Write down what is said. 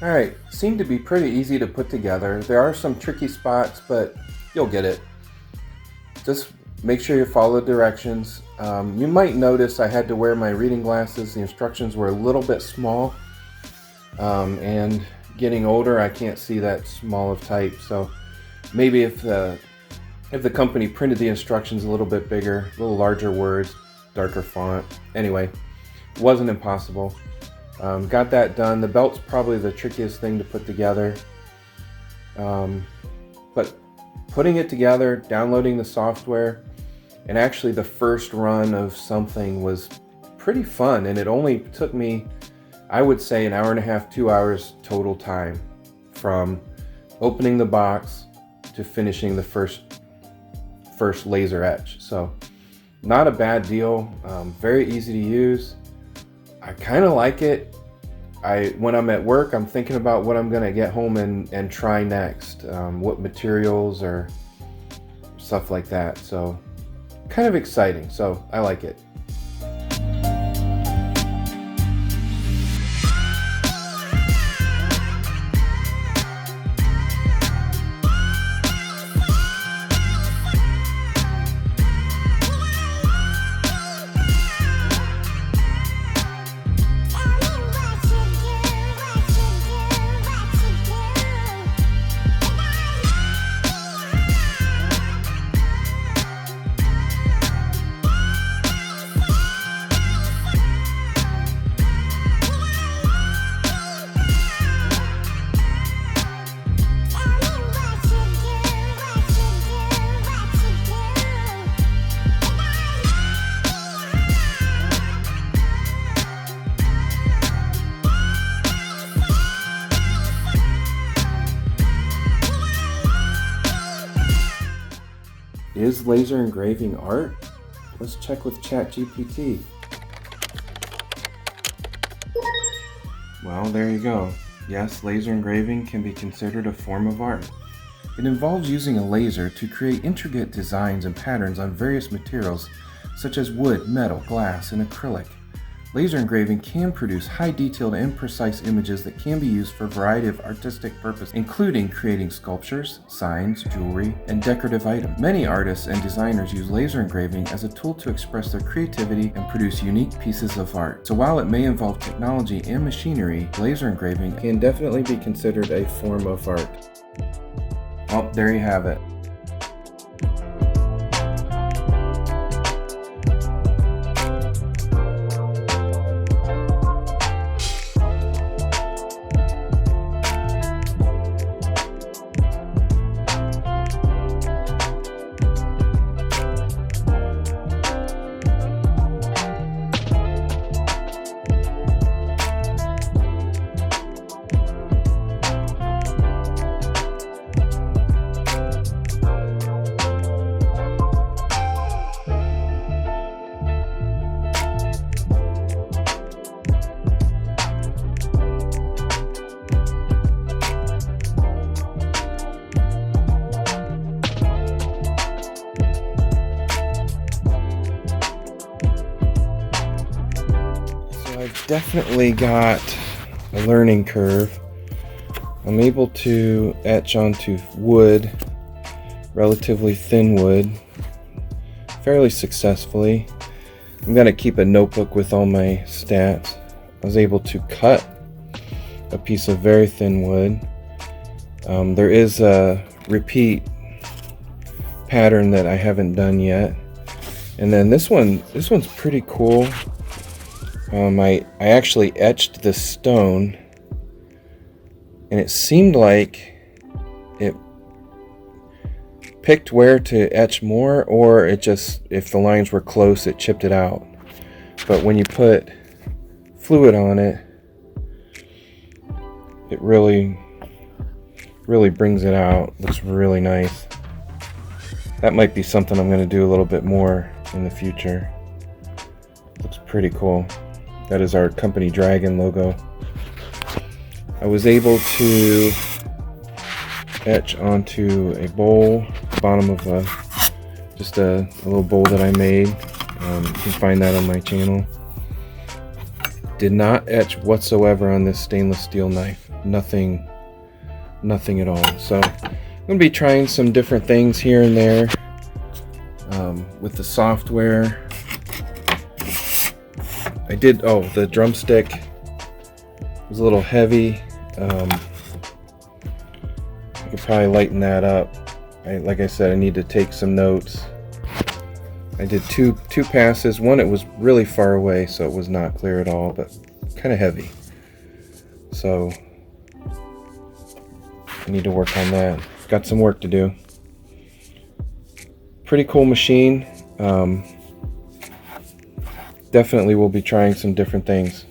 Alright, seemed to be pretty easy to put together. There are some tricky spots, but you'll get it. Just make sure you follow the directions. You might notice I had to wear my reading glasses. The instructions were a little bit small, and getting older I can't see that small of type, so maybe if the company printed the instructions a little bit bigger, a little larger words, darker font. Anyway, it wasn't impossible. Got that done. The belt's probably the trickiest thing to put together. But putting it together, downloading the software, and actually the first run of something was pretty fun, and it only took me, I would say, an hour and a half, 2 hours total time from opening the box to finishing the first laser etch. So not a bad deal. Very easy to use. I kind of like it. When I'm at work, I'm thinking about what I'm gonna get home and try next, what materials or stuff like that. So kind of exciting, so I like it. Is laser engraving art? Let's check with ChatGPT. Well, there you go. Yes, laser engraving can be considered a form of art. It involves using a laser to create intricate designs and patterns on various materials such as wood, metal, glass, and acrylic. Laser engraving can produce high detailed and precise images that can be used for a variety of artistic purposes, including creating sculptures, signs, jewelry, and decorative items. Many artists and designers use laser engraving as a tool to express their creativity and produce unique pieces of art. So while it may involve technology and machinery, laser engraving can definitely be considered a form of art. Well, there you have it. I've definitely got a learning curve. I'm able to etch onto wood, relatively thin wood, fairly successfully. I'm going to keep a notebook with all my stats. I was able to cut a piece of very thin wood. There is a repeat pattern that I haven't done yet. And then this one's pretty cool. I actually etched the stone, and it seemed like it picked where to etch more, or it just, if the lines were close, it chipped it out. But when you put fluid on it, it really brings it out. Looks really nice. That might be something I'm going to do a little bit more in the future. Looks pretty cool. That is our company dragon logo. I was able to etch onto a bowl, bottom of just a little bowl that I made. You can find that on my channel. Did not etch whatsoever on this stainless steel knife. Nothing at all. So I'm going to be trying some different things here and there with the software. I did, oh, the drumstick was a little heavy. I could probably lighten that up. Like I said, I need to take some notes. I did two passes. One, it was really far away, so it was not clear at all, but kind of heavy. So I need to work on that. Got some work to do. Pretty cool machine. Definitely will be trying some different things.